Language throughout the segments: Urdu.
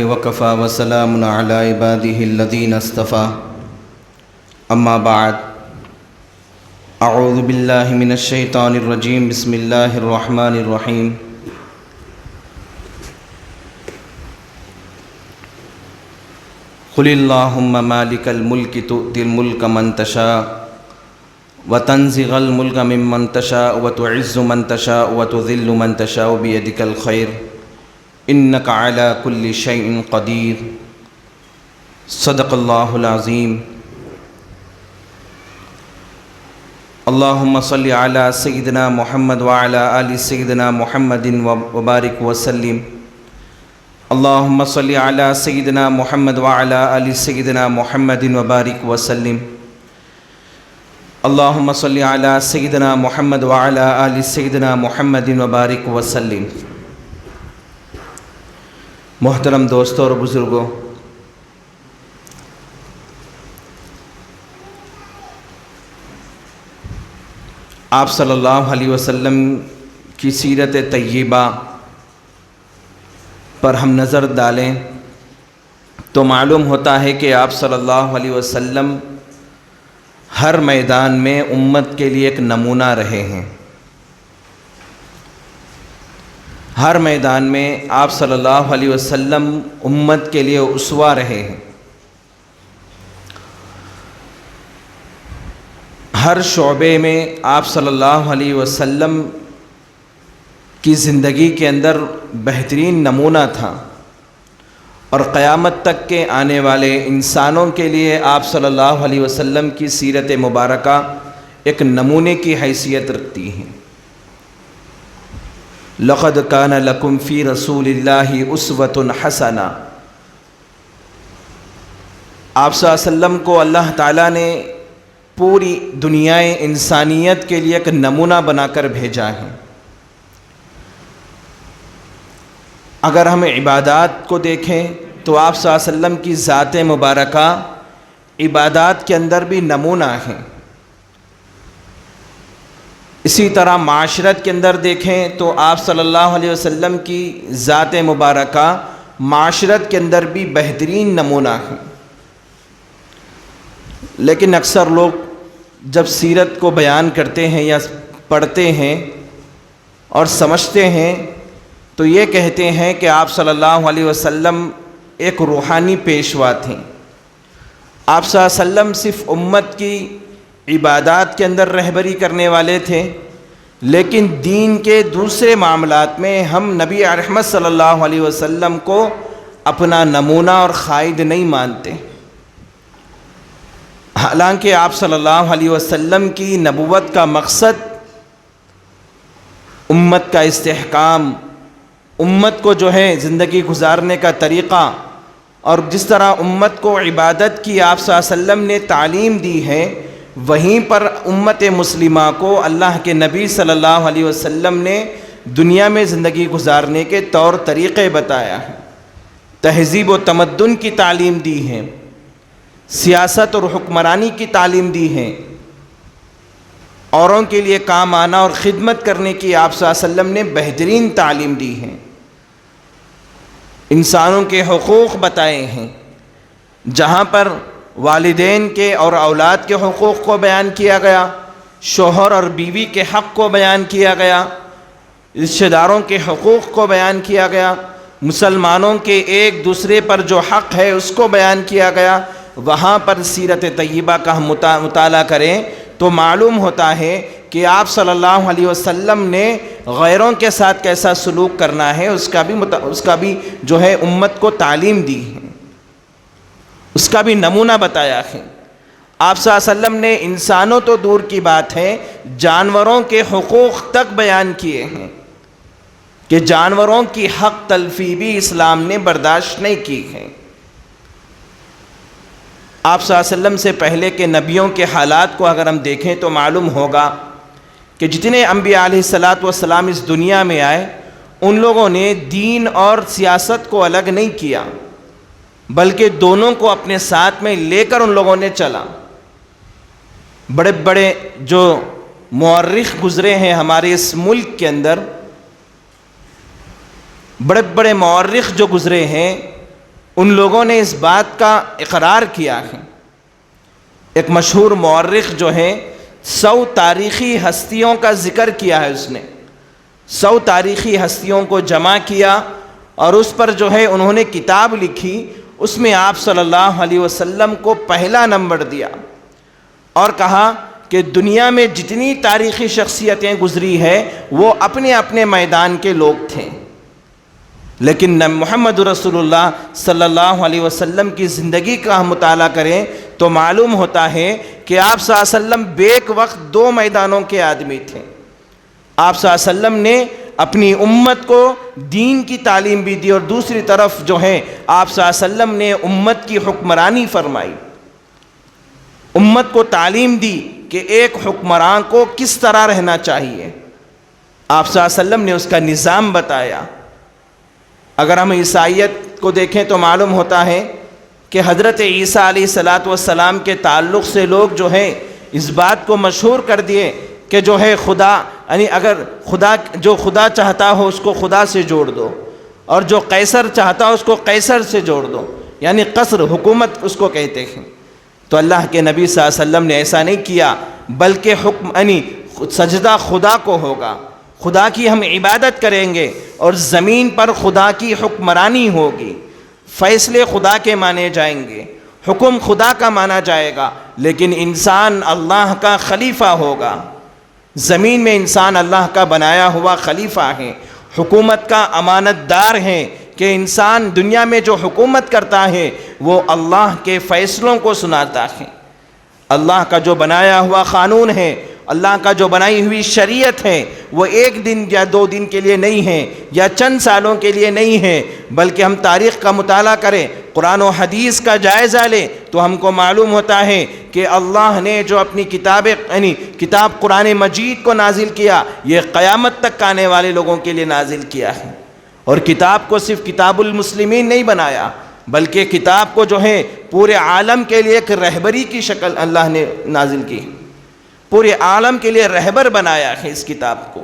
وكفى وسلام على عباده الذين اصطفى أما بعد أعوذ بالله من الشيطان الرجيم بسم الله الرحمن الرحيم قل اللهم مالك الملك تؤتي الملك من تشاء وتنزع الملك ممن تشاء وتعز من تشاء وتذل من تشاء بيدك الخير انك على كل شيء قدير صدق الله العظيم اللهم صل على سيدنا محمد وعلى آل سيدنا محمد وبارك وسلم اللهم صل على سيدنا محمد وعلى آل سيدنا محمد وبارك وسلم اللهم صل على سيدنا محمد وعلى آل سيدنا محمد وبارك وسلم۔ محترم دوستوں اور بزرگوں، آپ صلی اللہ علیہ وسلم کی سیرت طیبہ پر ہم نظر ڈالیں تو معلوم ہوتا ہے کہ آپ صلی اللہ علیہ وسلم ہر میدان میں امت کے لیے ایک نمونہ رہے ہیں۔ ہر میدان میں آپ صلی اللہ علیہ وسلم امت کے لیے اسوہ رہے ہیں۔ ہر شعبے میں آپ صلی اللہ علیہ وسلم کی زندگی کے اندر بہترین نمونہ تھا، اور قیامت تک کے آنے والے انسانوں کے لیے آپ صلی اللہ علیہ وسلم کی سیرت مبارکہ ایک نمونے کی حیثیت رکھتی ہے۔ لقد کان لکم فی رسول اللہ اسوۃ حسنہ، آپ صلی اللہ علیہ وسلم کو اللہ تعالیٰ نے پوری دنیائے انسانیت کے لیے ایک نمونہ بنا کر بھیجا ہے۔ اگر ہم عبادات کو دیکھیں تو آپ صلی اللہ علیہ وسلم کی ذات مبارکہ عبادات کے اندر بھی نمونہ ہے۔ اسی طرح معاشرت کے اندر دیکھیں تو آپ صلی اللہ علیہ وسلم کی ذات مبارکہ معاشرت کے اندر بھی بہترین نمونہ ہے۔ لیکن اکثر لوگ جب سیرت کو بیان کرتے ہیں یا پڑھتے ہیں اور سمجھتے ہیں تو یہ کہتے ہیں کہ آپ صلی اللہ علیہ وسلم ایک روحانی پیشوا تھے۔ آپ صلی اللہ علیہ وسلم صرف امت کی عبادات کے اندر رہبری کرنے والے تھے، لیکن دین کے دوسرے معاملات میں ہم نبی رحمت صلی اللہ علیہ وسلم کو اپنا نمونہ اور قائد نہیں مانتے۔ حالانکہ آپ صلی اللہ علیہ وسلم کی نبوت کا مقصد امت کا استحکام، امت کو جو ہے زندگی گزارنے کا طریقہ، اور جس طرح امت کو عبادت کی آپ صلی اللہ علیہ وسلم نے تعلیم دی ہے، وہیں پر امت مسلمہ کو اللہ کے نبی صلی اللہ علیہ وسلم نے دنیا میں زندگی گزارنے کے طور طریقے بتایا ہے، تہذیب و تمدن کی تعلیم دی ہے، سیاست اور حکمرانی کی تعلیم دی ہے، اوروں کے لیے کام آنا اور خدمت کرنے کی آپ صلی اللہ علیہ وسلم نے بہترین تعلیم دی ہے، انسانوں کے حقوق بتائے ہیں، جہاں پر والدین کے اور اولاد کے حقوق کو بیان کیا گیا، شوہر اور بیوی کے حق کو بیان کیا گیا، رشتہ داروں کے حقوق کو بیان کیا گیا، مسلمانوں کے ایک دوسرے پر جو حق ہے اس کو بیان کیا گیا۔ وہاں پر سیرت طیبہ کا ہم مطالعہ کریں تو معلوم ہوتا ہے کہ آپ صلی اللہ علیہ وسلم نے غیروں کے ساتھ کیسا سلوک کرنا ہے اس کا بھی جو ہے امت کو تعلیم دی ہے، اس کا بھی نمونہ بتایا ہے۔ آپ صلی اللہ علیہ وسلم نے انسانوں تو دور کی بات ہے، جانوروں کے حقوق تک بیان کیے ہیں کہ جانوروں کی حق تلفی بھی اسلام نے برداشت نہیں کی ہے۔ آپ صلی اللہ علیہ وسلم سے پہلے کے نبیوں کے حالات کو اگر ہم دیکھیں تو معلوم ہوگا کہ جتنے انبیاء علیہ الصلاۃ والسلام اس دنیا میں آئے، ان لوگوں نے دین اور سیاست کو الگ نہیں کیا، بلکہ دونوں کو اپنے ساتھ میں لے کر ان لوگوں نے چلا۔ بڑے بڑے جو مورخ گزرے ہیں ہمارے اس ملک کے اندر، بڑے بڑے مورخ جو گزرے ہیں ان لوگوں نے اس بات کا اقرار کیا ہے۔ ایک مشہور مورخ جو ہے 100 تاریخی ہستیوں کا ذکر کیا ہے، اس نے 100 تاریخی ہستیوں کو جمع کیا اور اس پر جو ہے انہوں نے کتاب لکھی۔ اس میں آپ صلی اللہ علیہ وسلم کو پہلا نمبر دیا اور کہا کہ دنیا میں جتنی تاریخی شخصیتیں گزری ہے وہ اپنے اپنے میدان کے لوگ تھے، لیکن محمد رسول اللہ صلی اللہ علیہ وسلم کی زندگی کا ہم مطالعہ کریں تو معلوم ہوتا ہے کہ آپ صلی اللہ علیہ وسلم بیک وقت 2 میدانوں کے آدمی تھے۔ آپ صلی اللہ علیہ وسلم نے اپنی امت کو دین کی تعلیم بھی دی اور دوسری طرف جو ہے آپ صلی اللہ علیہ وسلم نے امت کی حکمرانی فرمائی، امت کو تعلیم دی کہ ایک حکمران کو کس طرح رہنا چاہیے۔ آپ صلی اللہ علیہ وسلم نے اس کا نظام بتایا۔ اگر ہم عیسائیت کو دیکھیں تو معلوم ہوتا ہے کہ حضرت عیسیٰ علیہ السلام کے تعلق سے لوگ جو ہے اس بات کو مشہور کر دیے کہ جو ہے خدا، یعنی اگر خدا چاہتا ہو اس کو خدا سے جوڑ دو، اور جو قیصر چاہتا ہو اس کو قیصر سے جوڑ دو، یعنی قصر حکومت اس کو کہتے ہیں۔ تو اللہ کے نبی صلی اللہ علیہ وسلم نے ایسا نہیں کیا، بلکہ یعنی سجدہ خدا کو ہوگا، خدا کی ہم عبادت کریں گے اور زمین پر خدا کی حکمرانی ہوگی، فیصلے خدا کے مانے جائیں گے، حکم خدا کا مانا جائے گا، لیکن انسان اللہ کا خلیفہ ہوگا۔ زمین میں انسان اللہ کا بنایا ہوا خلیفہ ہے، حکومت کا امانت دار ہے کہ انسان دنیا میں جو حکومت کرتا ہے وہ اللہ کے فیصلوں کو سناتا ہے۔ اللہ کا جو بنایا ہوا قانون ہے، اللہ کا جو بنائی ہوئی شریعت ہے، وہ 1 دن یا 2 دن کے لیے نہیں ہے یا چند سالوں کے لیے نہیں ہے، بلکہ ہم تاریخ کا مطالعہ کریں، قرآن و حدیث کا جائزہ لیں تو ہم کو معلوم ہوتا ہے کہ اللہ نے جو اپنی کتاب قرآن مجید کو نازل کیا، یہ قیامت تک آنے والے لوگوں کے لیے نازل کیا ہے۔ اور کتاب کو صرف کتاب المسلمین نہیں بنایا، بلکہ کتاب کو جو ہے پورے عالم کے لیے ایک رہبری کی شکل اللہ نے نازل کی، پورے عالم کے لیے رہبر بنایا ہے اس کتاب کو۔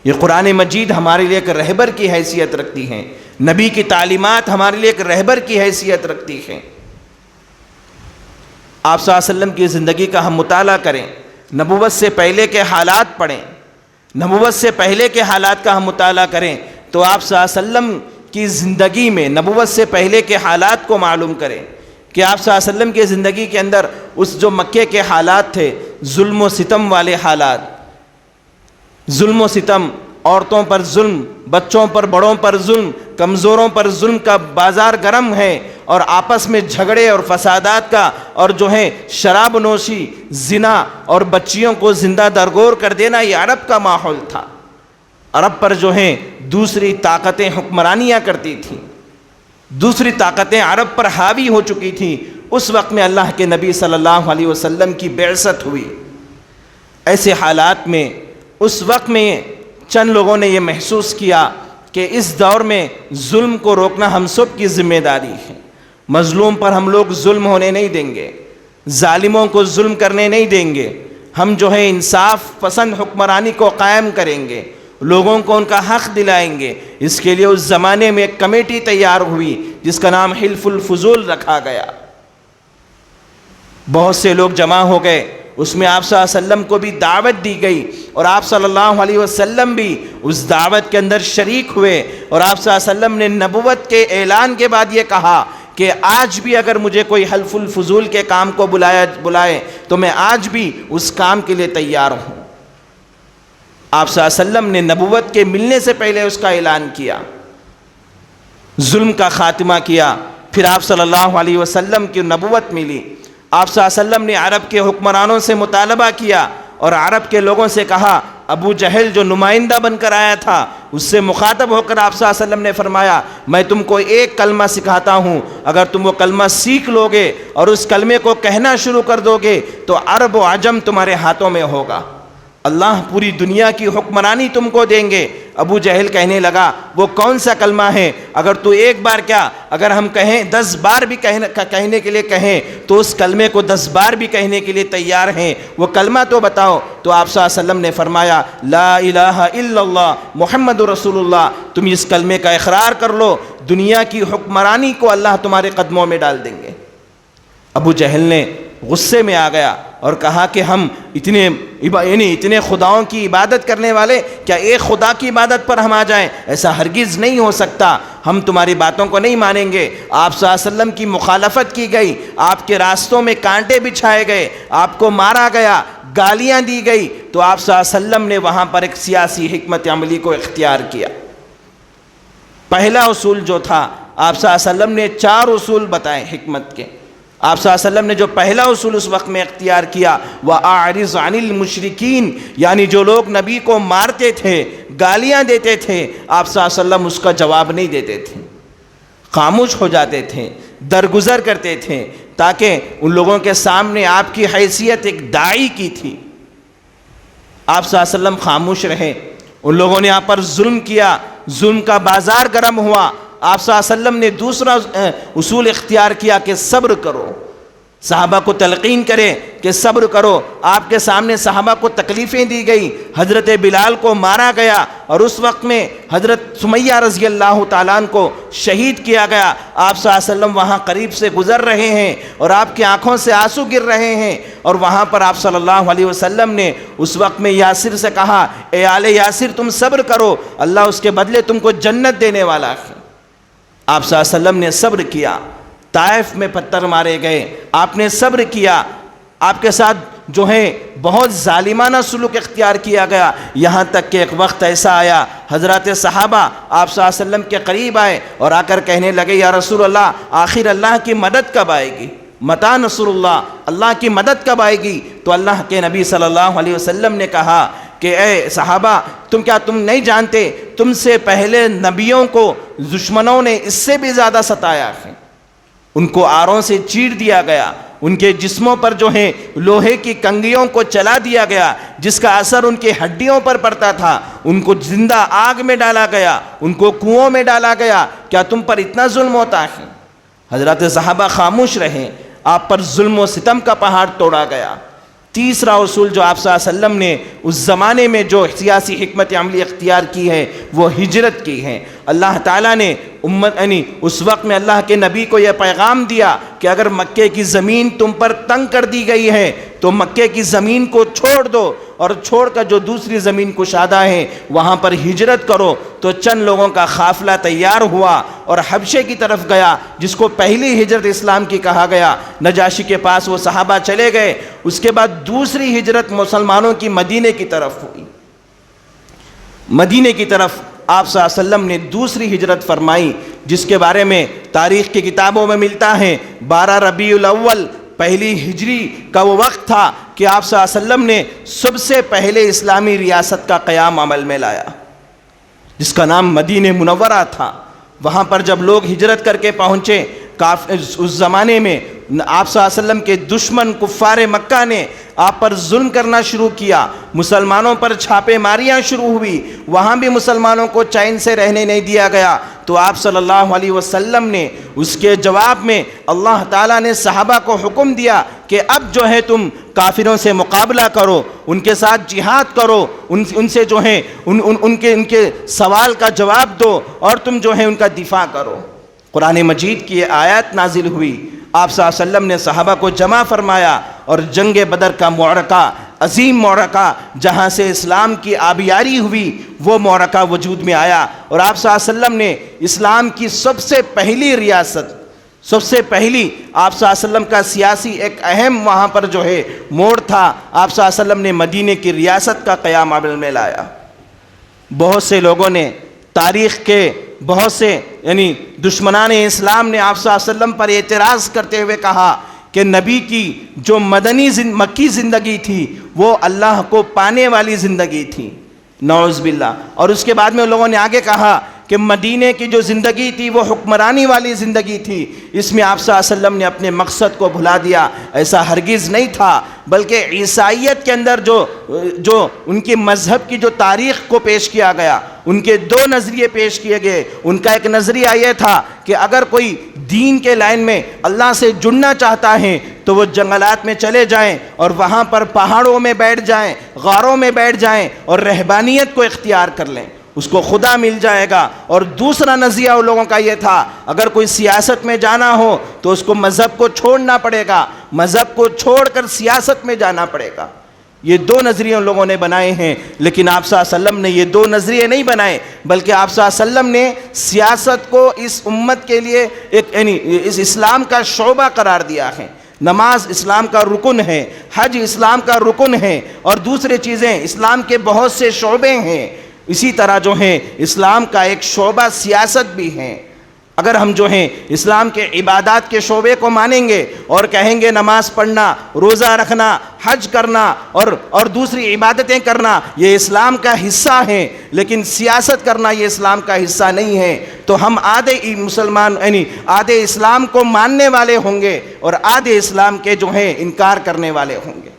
یہ قرآن مجید ہمارے لیے ایک رہبر کی حیثیت رکھتی ہے، نبی کی تعلیمات ہمارے لیے ایک رہبر کی حیثیت رکھتی ہے۔ آپ صلی اللہ علیہ وسلم کی زندگی کا ہم مطالعہ کریں، نبوت سے پہلے کے حالات پڑھیں، نبوت سے پہلے کے حالات کا ہم مطالعہ کریں تو آپ صلی اللہ علیہ وسلم کی زندگی میں نبوت سے پہلے کے حالات کو معلوم کریں کہ آپ صلی اللہ علیہ وسلم کی زندگی کے اندر اس جو مکے کے حالات تھے، ظلم و ستم والے حالات، ظلم و ستم، عورتوں پر ظلم، بچوں پر بڑوں پر ظلم، کمزوروں پر ظلم کا بازار گرم ہے، اور آپس میں جھگڑے اور فسادات کا، اور جو ہے شراب نوشی، زنا اور بچیوں کو زندہ درگور کر دینا، یہ عرب کا ماحول تھا۔ عرب پر جو ہے دوسری طاقتیں حکمرانیاں کرتی تھیں، دوسری طاقتیں عرب پر حاوی ہو چکی تھیں۔ اس وقت میں اللہ کے نبی صلی اللہ علیہ وسلم کی بعثت ہوئی۔ ایسے حالات میں اس وقت میں چند لوگوں نے یہ محسوس کیا کہ اس دور میں ظلم کو روکنا ہم سب کی ذمہ داری ہے، مظلوم پر ہم لوگ ظلم ہونے نہیں دیں گے، ظالموں کو ظلم کرنے نہیں دیں گے، ہم جو ہے انصاف پسند حکمرانی کو قائم کریں گے، لوگوں کو ان کا حق دلائیں گے۔ اس کے لیے اس زمانے میں ایک کمیٹی تیار ہوئی جس کا نام حلف الفضول رکھا گیا۔ بہت سے لوگ جمع ہو گئے، اس میں آپ صلی اللہ علیہ وسلم کو بھی دعوت دی گئی اور آپ صلی اللہ علیہ وسلم بھی اس دعوت کے اندر شریک ہوئے، اور آپ صلی اللہ علیہ وسلم نے نبوت کے اعلان کے بعد یہ کہا کہ آج بھی اگر مجھے کوئی حلف الفضول کے کام کو بلائے تو میں آج بھی اس کام کے لیے تیار ہوں۔ آپ صلی اللہ علیہ وسلم نے نبوت کے ملنے سے پہلے اس کا اعلان کیا، ظلم کا خاتمہ کیا، پھر آپ صلی اللہ علیہ وسلم کی نبوت ملی۔ آپ صلی اللہ علیہ وسلم نے عرب کے حکمرانوں سے مطالبہ کیا اور عرب کے لوگوں سے کہا، ابو جہل جو نمائندہ بن کر آیا تھا اس سے مخاطب ہو کر آپ صلی اللہ علیہ وسلم نے فرمایا، میں تم کو ایک کلمہ سکھاتا ہوں، اگر تم وہ کلمہ سیکھ لو گے اور اس کلمے کو کہنا شروع کر دو گے تو عرب و عجم تمہارے ہاتھوں میں ہوگا۔ اللہ پوری دنیا کی حکمرانی تم کو دیں گے۔ ابو جہل کہنے لگا وہ کون سا کلمہ ہے؟ اگر تو ایک بار کیا، اگر ہم کہیں 10 بار بھی کہنے کے لیے کہیں تو اس کلمے کو 10 بار بھی کہنے کے لیے تیار ہیں، وہ کلمہ تو بتاؤ۔ تو آپ صلی اللہ علیہ وسلم نے فرمایا لا الہ الا اللہ محمد رسول اللہ، تم اس کلمے کا اقرار کر لو، دنیا کی حکمرانی کو اللہ تمہارے قدموں میں ڈال دیں گے۔ ابو جہل نے غصے میں آ گیا اور کہا کہ ہم اتنے خداؤں کی عبادت کرنے والے، کیا ایک خدا کی عبادت پر ہم آ جائیں؟ ایسا ہرگز نہیں ہو سکتا، ہم تمہاری باتوں کو نہیں مانیں گے۔ آپ صلی اللہ علیہ وسلم کی مخالفت کی گئی، آپ کے راستوں میں کانٹے بچھائے گئے، آپ کو مارا گیا، گالیاں دی گئی، تو آپ صلی اللہ علیہ وسلم نے وہاں پر ایک سیاسی حکمت عملی کو اختیار کیا۔ پہلا اصول جو تھا، آپ صلی اللہ علیہ وسلم نے 4 اصول بتائے حکمت کے۔ آپ صلی اللہ علیہ وسلم نے جو پہلا اصول اس وقت میں اختیار کیا، وَأَعْرِضْ عَنِ الْمُشْرِكِينَ، یعنی جو لوگ نبی کو مارتے تھے، گالیاں دیتے تھے، آپ صلی اللہ علیہ وسلم اس کا جواب نہیں دیتے تھے، خاموش ہو جاتے تھے، درگزر کرتے تھے، تاکہ ان لوگوں کے سامنے آپ کی حیثیت ایک داعی کی تھی۔ آپ صلی اللہ علیہ وسلم خاموش رہے، ان لوگوں نے آپ پر ظلم کیا، ظلم کا بازار گرم ہوا، آپ صلی اللہ علیہ وسلم نے دوسرا اصول اختیار کیا کہ صبر کرو، صحابہ کو تلقین کرے کہ صبر کرو۔ آپ کے سامنے صحابہ کو تکلیفیں دی گئی، حضرت بلال کو مارا گیا، اور اس وقت میں حضرت سمیہ رضی اللہ تعالیٰ عنہ کو شہید کیا گیا۔ آپ صلی اللہ علیہ وسلم وہاں قریب سے گزر رہے ہیں اور آپ کی آنکھوں سے آنسو گر رہے ہیں، اور وہاں پر آپ صلی اللہ علیہ وسلم نے اس وقت میں یاسر سے کہا اے آل یاسر تم صبر کرو، اللہ اس کے بدلے تم کو جنت دینے والا ہے۔ آپ صلی اللہ علیہ وسلم نے صبر کیا، طائف میں پتھر مارے گئے، آپ نے صبر کیا، آپ کے ساتھ جو ہے بہت ظالمانہ سلوک اختیار کیا گیا، یہاں تک کہ ایک وقت ایسا آیا حضرات صحابہ آپ صلی اللہ علیہ وسلم کے قریب آئے اور آ کر کہنے لگے یا رسول اللہ آخر اللہ کی مدد کب آئے گی؟ متی نصر اللہ، اللہ کی مدد کب آئے گی؟ تو اللہ کے نبی صلی اللہ علیہ وسلم نے کہا کہ اے صحابہ تم نہیں جانتے تم سے پہلے نبیوں کو دشمنوں نے اس سے بھی زیادہ ستایا ہے، ان کو آروں سے چیر دیا گیا، ان کے جسموں پر جو ہے لوہے کی کنگھیوں کو چلا دیا گیا، جس کا اثر ان کی ہڈیوں پر پڑتا تھا، ان کو زندہ آگ میں ڈالا گیا، ان کو کنووں میں ڈالا گیا، کیا تم پر اتنا ظلم ہوتا ہے؟ حضرات صحابہ خاموش رہے، آپ پر ظلم و ستم کا پہاڑ توڑا گیا۔ تیسرا اصول جو آپ صلی اللہ علیہ وسلم نے اس زمانے میں جو سیاسی حکمت عملی اختیار کی ہے وہ ہجرت کی ہے۔ اللہ تعالیٰ نے اس وقت میں اللہ کے نبی کو یہ پیغام دیا کہ اگر مکے کی زمین تم پر تنگ کر دی گئی ہے تو مکے کی زمین کو چھوڑ دو، اور چھوڑ کر جو دوسری زمین کشادہ ہے وہاں پر ہجرت کرو۔ تو چند لوگوں کا قافلہ تیار ہوا اور حبشے کی طرف گیا، جس کو پہلی ہجرت اسلام کی کہا گیا۔ نجاشی کے پاس وہ صحابہ چلے گئے، اس کے بعد دوسری ہجرت مسلمانوں کی مدینے کی طرف ہوئی۔ مدینے کی طرف آپ صلی اللہ علیہ وسلم نے دوسری ہجرت فرمائی، جس کے بارے میں تاریخ کی کتابوں میں ملتا ہے 12 ربیع الاول پہلی ہجری کا وہ وقت تھا کہ آپ صلی اللہ علیہ وسلم نے سب سے پہلے اسلامی ریاست کا قیام عمل میں لایا، جس کا نام مدینہ منورہ تھا۔ وہاں پر جب لوگ ہجرت کر کے پہنچے، اس زمانے میں آپ صلی اللہ علیہ وسلم کے دشمن کفار مکہ نے آپ پر ظلم کرنا شروع کیا، مسلمانوں پر چھاپے ماریاں شروع ہوئی، وہاں بھی مسلمانوں کو چین سے رہنے نہیں دیا گیا۔ تو آپ صلی اللہ علیہ وسلم نے اس کے جواب میں اللہ تعالیٰ نے صحابہ کو حکم دیا کہ اب جو ہے تم کافروں سے مقابلہ کرو، ان کے ساتھ جہاد کرو، ان سے جو ہے ان کے سوال کا جواب دو، اور تم جو ہے ان کا دفاع کرو۔ قرآن مجید کی یہ آیات نازل ہوئی، آپ صلی اللہ علیہ وسلم نے صحابہ کو جمع فرمایا، اور جنگ بدر کا معرکہ، عظیم معرکہ جہاں سے اسلام کی آبیاری ہوئی، وہ معرکہ وجود میں آیا، اور آپ صلی اللہ علیہ وسلم نے اسلام کی سب سے پہلی ریاست، سب سے پہلی آپ صلی اللہ علیہ وسلم کا سیاسی ایک اہم وہاں پر جو ہے موڑ تھا، آپ صلی اللہ علیہ وسلم نے مدینے کی ریاست کا قیام عمل میں لایا۔ بہت سے لوگوں نے تاریخ کے بہت سے دشمنان اسلام نے آپ صلی اللہ علیہ وسلم پر اعتراض کرتے ہوئے کہا کہ نبی کی جو مکی زندگی تھی وہ اللہ کو پانے والی زندگی تھی، نعوذ باللہ۔ اور اس کے بعد میں لوگوں نے آگے کہا کہ مدینے کی جو زندگی تھی وہ حکمرانی والی زندگی تھی، اس میں آپ صلی اللہ علیہ وسلم نے اپنے مقصد کو بھلا دیا، ایسا ہرگز نہیں تھا، بلکہ عیسائیت کے اندر جو ان کے مذہب کی جو تاریخ کو پیش کیا گیا، ان کے دو نظریے پیش کیے گئے۔ ان کا ایک نظریہ یہ تھا کہ اگر کوئی دین کے لائن میں اللہ سے جڑنا چاہتا ہے تو وہ جنگلات میں چلے جائیں اور وہاں پر پہاڑوں میں بیٹھ جائیں، غاروں میں بیٹھ جائیں اور رہبانیت کو اختیار کر لیں، اس کو خدا مل جائے گا۔ اور دوسرا نظریہ ان لوگوں کا یہ تھا، اگر کوئی سیاست میں جانا ہو تو اس کو مذہب کو چھوڑنا پڑے گا، مذہب کو چھوڑ کر سیاست میں جانا پڑے گا۔ یہ دو نظریے ان لوگوں نے بنائے ہیں، لیکن آپ صلی اللہ علیہ وسلم نے یہ دو نظریے نہیں بنائے، بلکہ آپ صلی اللہ علیہ وسلم نے سیاست کو اس امت کے لیے ایک اس اسلام کا شعبہ قرار دیا ہے۔ نماز اسلام کا رکن ہے، حج اسلام کا رکن ہے، اور دوسرے چیزیں اسلام کے بہت سے شعبے ہیں۔ اسی طرح جو ہیں اسلام کا ایک شعبہ سیاست بھی ہے۔ اگر ہم جو ہیں اسلام کے عبادات کے شعبے کو مانیں گے اور کہیں گے نماز پڑھنا، روزہ رکھنا، حج کرنا اور دوسری عبادتیں کرنا یہ اسلام کا حصہ ہیں، لیکن سیاست کرنا یہ اسلام کا حصہ نہیں ہے، تو ہم آدھے مسلمان یعنی آدھے اسلام کو ماننے والے ہوں گے اور آدھے اسلام کے جو ہیں انکار کرنے والے ہوں گے۔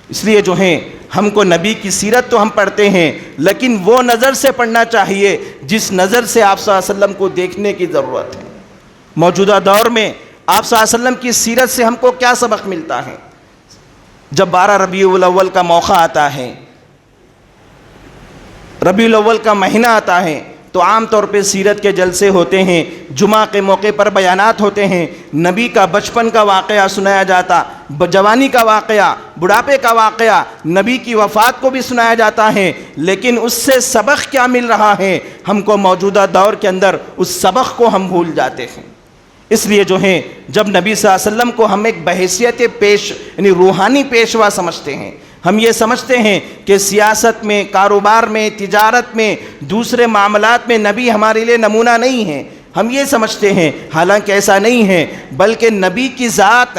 اس لیے جو ہیں ہم کو نبی کی سیرت تو ہم پڑھتے ہیں، لیکن وہ نظر سے پڑھنا چاہیے جس نظر سے آپ صلی اللہ علیہ وسلم کو دیکھنے کی ضرورت ہے۔ موجودہ دور میں آپ صلی اللہ علیہ وسلم کی سیرت سے ہم کو کیا سبق ملتا ہے؟ جب 12 ربیع الاول کا موقع آتا ہے، ربیع الاول کا مہینہ آتا ہے، تو عام طور پہ سیرت کے جلسے ہوتے ہیں، جمعہ کے موقع پر بیانات ہوتے ہیں، نبی کا بچپن کا واقعہ سنایا جاتا، جوانی کا واقعہ، بڑھاپے کا واقعہ، نبی کی وفات کو بھی سنایا جاتا ہے، لیکن اس سے سبق کیا مل رہا ہے؟ ہم کو موجودہ دور کے اندر اس سبق کو ہم بھول جاتے ہیں۔ اس لیے جو ہیں جب نبی صلی اللہ علیہ وسلم کو ہم ایک بحیثیت یعنی روحانی پیشوا سمجھتے ہیں، ہم یہ سمجھتے ہیں کہ سیاست میں، کاروبار میں، تجارت میں، دوسرے معاملات میں نبی ہمارے لیے نمونہ نہیں ہے، ہم یہ سمجھتے ہیں، حالانکہ ایسا نہیں ہے، بلکہ نبی کی ذات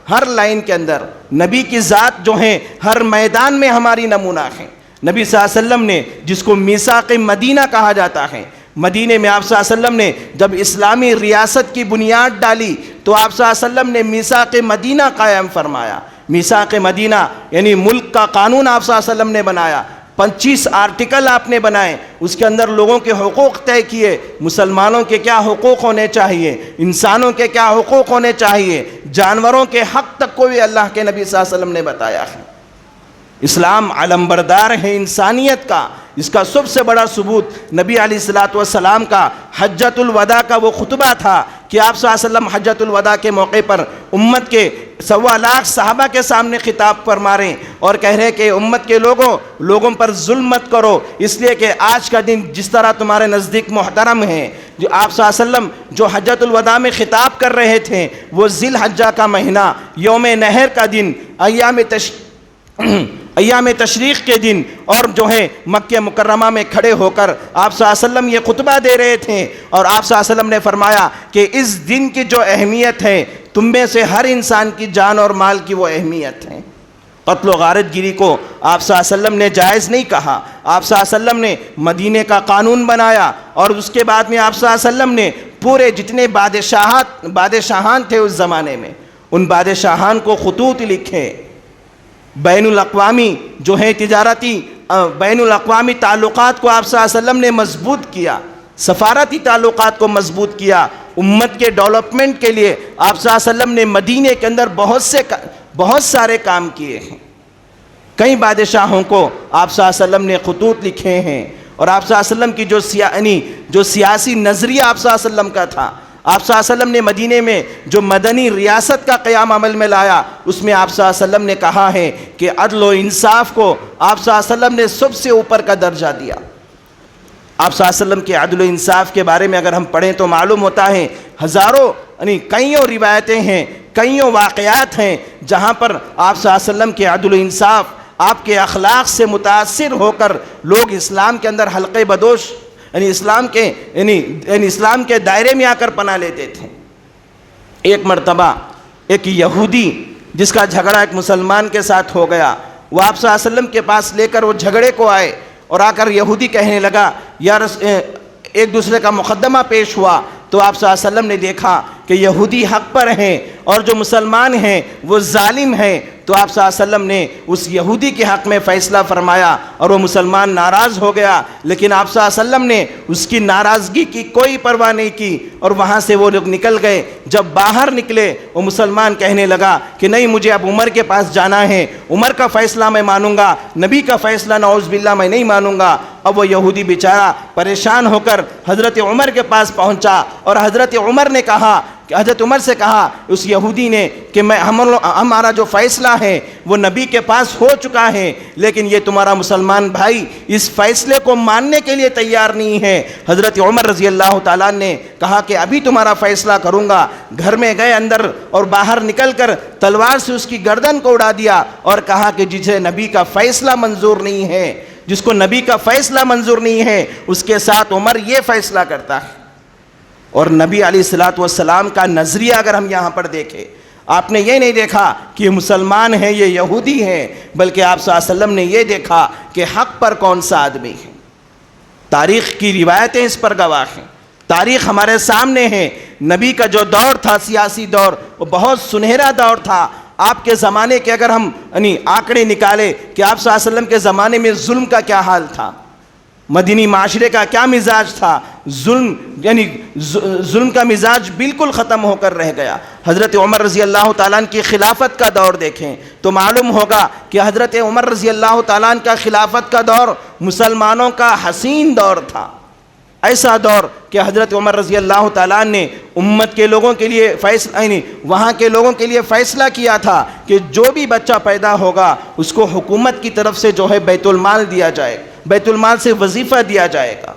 ہر لائن کے اندر، نبی کی ذات جو ہے ہر میدان میں ہماری نمونہ ہے۔ نبی صلی اللہ علیہ وسلم نے جس کو میثاق مدینہ کہا جاتا ہے، مدینے میں آپ صلی اللہ علیہ وسلم نے جب اسلامی ریاست کی بنیاد ڈالی تو آپ صلی اللہ علیہ وسلم نے میثاق مدینہ قائم فرمایا۔ میثاق مدینہ یعنی ملک کا قانون آپ صلی اللہ علیہ وسلم نے بنایا، 25 آرٹیکل آپ نے بنائے، اس کے اندر لوگوں کے حقوق طے کیے، مسلمانوں کے کیا حقوق ہونے چاہیے، انسانوں کے کیا حقوق ہونے چاہیے، جانوروں کے حق تک کو بھی اللہ کے نبی صلی اللہ علیہ وسلم نے بتایا ہے۔ اسلام علمبردار ہے انسانیت کا، اس کا سب سے بڑا ثبوت نبی علیہ الصلوۃ والسلام کا حجۃ الوداع کا وہ خطبہ تھا کہ آپ صلی اللہ علیہ وسلم حجۃ الوداع کے موقع پر امت کے 1.25 لاکھ صحابہ کے سامنے خطاب فرما رہے ہیں اور کہہ رہے ہیں کہ امت کے لوگوں پر ظلم مت کرو، اس لیے کہ آج کا دن جس طرح تمہارے نزدیک محترم ہے، جو آپ صلی اللہ علیہ وسلم جو حجۃ الوداع میں خطاب کر رہے تھے وہ ذی الحجہ کا مہینہ، یوم نحر کا دن، ایام تشریق کے دن، اور جو ہے مکہ مکرمہ میں کھڑے ہو کر آپ صلی اللہ علیہ وسلم یہ خطبہ دے رہے تھے، اور آپ صلی اللہ علیہ وسلم نے فرمایا کہ اس دن کی جو اہمیت ہے تم میں سے ہر انسان کی جان اور مال کی وہ اہمیت ہے۔ قتل و غارت گیری کو آپ صلی اللہ علیہ وسلم نے جائز نہیں کہا، آپ صلی اللہ علیہ وسلم نے مدینے کا قانون بنایا، اور اس کے بعد میں آپ صلی اللہ علیہ وسلم نے پورے جتنے بادشاہان تھے اس زمانے میں ان بادشاہان کو خطوط لکھے، بین الاقوامی جو ہے تجارتی بین الاقوامی تعلقات کو آپ صلی اللہ علیہ وسلم نے مضبوط کیا، سفارتی تعلقات کو مضبوط کیا، امت کے ڈیولپمنٹ کے لیے آپ صلی اللہ علیہ وسلم نے مدینے کے اندر بہت سارے کام کیے ہیں۔ کئی بادشاہوں کو آپ صلی اللہ علیہ وسلم نے خطوط لکھے ہیں، اور آپ صلی اللہ علیہ وسلم کی جو سیاسی نظریہ آپ صلی اللہ علیہ وسلم کا تھا، آپ صلی اللہ علیہ وسلم نے مدینے میں جو مدنی ریاست کا قیام عمل میں لایا، اس میں آپ صلی اللہ علیہ وسلم نے کہا ہے کہ عدل و انصاف کو آپ صلی اللہ علیہ وسلم نے سب سے اوپر کا درجہ دیا۔ آپ صلی اللہ علیہ وسلم کے عدل و انصاف کے بارے میں اگر ہم پڑھیں تو معلوم ہوتا ہے کئیوں روایتیں ہیں، کئیوں واقعات ہیں جہاں پر آپ صلی اللہ علیہ وسلم کے عدل و انصاف، آپ کے اخلاق سے متاثر ہو کر لوگ اسلام کے اندر حلقے بدوش اسلام کے دائرے میں آ کر پناہ لیتے تھے۔ ایک مرتبہ ایک یہودی جس کا جھگڑا ایک مسلمان کے ساتھ ہو گیا، وہ آپ صلی اللہ علیہ وسلم کے پاس لے کر وہ جھگڑے کو آئے، اور آ کر یہودی کہنے لگا ایک دوسرے کا مقدمہ پیش ہوا تو آپ صلی اللہ علیہ وسلم نے دیکھا کہ یہودی حق پر ہیں اور جو مسلمان ہیں وہ ظالم ہیں، تو آپ صلی اللہ علیہ وسلم نے اس یہودی کے حق میں فیصلہ فرمایا اور وہ مسلمان ناراض ہو گیا، لیکن آپ صلی اللہ علیہ وسلم نے اس کی ناراضگی کی کوئی پرواہ نہیں کی اور وہاں سے وہ لوگ نکل گئے۔ جب باہر نکلے وہ مسلمان کہنے لگا کہ نہیں، مجھے اب عمر کے پاس جانا ہے، عمر کا فیصلہ میں مانوں گا، نبی کا فیصلہ نعوذ باللہ میں نہیں مانوں گا۔ اب وہ یہودی بیچارہ پریشان ہو کر حضرت عمر کے پاس پہنچا اور حضرت عمر نے کہا کہ حضرت عمر سے کہا اس یہودی نے کہ ہمارا جو فیصلہ ہے وہ نبی کے پاس ہو چکا ہے، لیکن یہ تمہارا مسلمان بھائی اس فیصلے کو ماننے کے لیے تیار نہیں ہے۔ حضرت عمر رضی اللہ تعالیٰ نے کہا کہ ابھی تمہارا فیصلہ کروں گا۔ گھر میں گئے اندر اور باہر نکل کر تلوار سے اس کی گردن کو اڑا دیا اور کہا کہ جسے نبی کا فیصلہ منظور نہیں ہے، جس کو نبی کا فیصلہ منظور نہیں ہے، اس کے ساتھ عمر یہ فیصلہ کرتا ہے۔ اور نبی علیہ الصلوۃ والسلام کا نظریہ اگر ہم یہاں پر دیکھیں، آپ نے یہ نہیں دیکھا کہ یہ مسلمان ہیں، یہ یہودی ہیں، بلکہ آپ صلی اللہ علیہ وسلم نے یہ دیکھا کہ حق پر کون سا آدمی ہے۔ تاریخ کی روایتیں اس پر گواہ ہیں، تاریخ ہمارے سامنے ہے۔ نبی کا جو دور تھا، سیاسی دور، وہ بہت سنہرا دور تھا۔ آپ کے زمانے کے اگر ہم آنکڑے نکالے کہ آپ صلی اللہ علیہ وسلم کے زمانے میں ظلم کا کیا حال تھا، مدنی معاشرے کا کیا مزاج تھا، ظلم کا مزاج بالکل ختم ہو کر رہ گیا۔ حضرت عمر رضی اللہ تعالیٰ عنہ کی خلافت کا دور دیکھیں تو معلوم ہوگا کہ حضرت عمر رضی اللہ تعالیٰ عنہ کا خلافت کا دور مسلمانوں کا حسین دور تھا، ایسا دور کہ حضرت عمر رضی اللہ تعالیٰ عنہ نے امت کے لوگوں کے لیے وہاں کے لوگوں کے لیے فیصلہ کیا تھا کہ جو بھی بچہ پیدا ہوگا اس کو حکومت کی طرف سے جو ہے بیت المال دیا جائے، بیت المال سے وظیفہ دیا جائے گا۔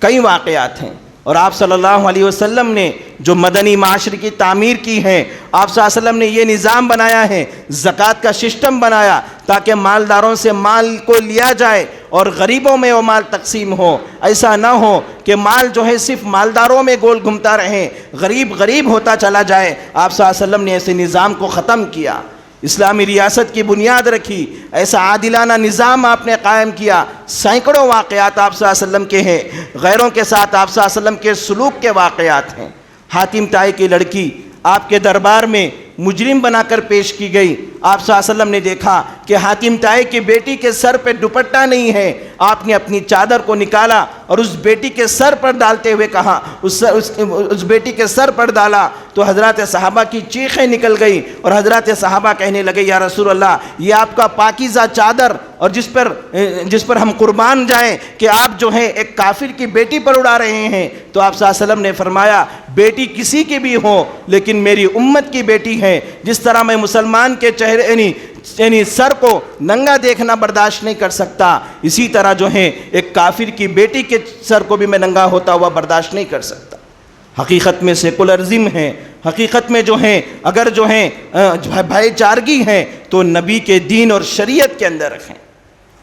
کئی واقعات ہیں، اور آپ صلی اللہ علیہ وسلم نے جو مدنی معاشرے کی تعمیر کی ہے، آپ صلی اللہ علیہ وسلم نے یہ نظام بنایا ہے، زکوٰۃ کا سسٹم بنایا تاکہ مالداروں سے مال کو لیا جائے اور غریبوں میں وہ مال تقسیم ہو۔ ایسا نہ ہو کہ مال جو ہے صرف مالداروں میں گول گھومتا رہے، غریب ہوتا چلا جائے۔ آپ صلی اللہ علیہ وسلم نے ایسے نظام کو ختم کیا، اسلامی ریاست کی بنیاد رکھی، ایسا عادلانہ نظام آپ نے قائم کیا۔ سینکڑوں واقعات آپ صلی اللہ علیہ وسلم کے ہیں، غیروں کے ساتھ آپ صلی اللہ علیہ وسلم کے سلوک کے واقعات ہیں۔ حاتم طائی کی لڑکی آپ کے دربار میں مجرم بنا کر پیش کی گئی۔ آپ صلی اللہ علیہ وسلم نے دیکھا کہ حاتم طائی کی بیٹی کے سر پہ دوپٹہ نہیں ہے، آپ نے اپنی چادر کو نکالا اور اس بیٹی کے سر پر ڈالتے ہوئے کہا، اس بیٹی کے سر پر ڈالا تو حضرات صحابہ کی چیخیں نکل گئی اور حضرات صحابہ کہنے لگے یا رسول اللہ، یہ آپ کا پاکیزہ چادر اور جس پر ہم قربان جائیں کہ آپ جو ہیں ایک کافر کی بیٹی پر اڑا رہے ہیں۔ تو آپ صلی اللہ علیہ وسلم نے فرمایا بیٹی کسی کی بھی ہو لیکن میری امت کی بیٹی ہے، جس طرح میں مسلمان کے چہرے یعنی سر کو ننگا دیکھنا برداشت نہیں کر سکتا، اسی طرح جو ہے ایک کافر کی بیٹی کے سر کو بھی میں ننگا ہوتا ہوا برداشت نہیں کر سکتا۔ حقیقت میں سیکولرزم ہے، حقیقت میں جو ہیں اگر جو ہیں بھائی چارگی ہیں تو نبی کے دین اور شریعت کے اندر رکھیں۔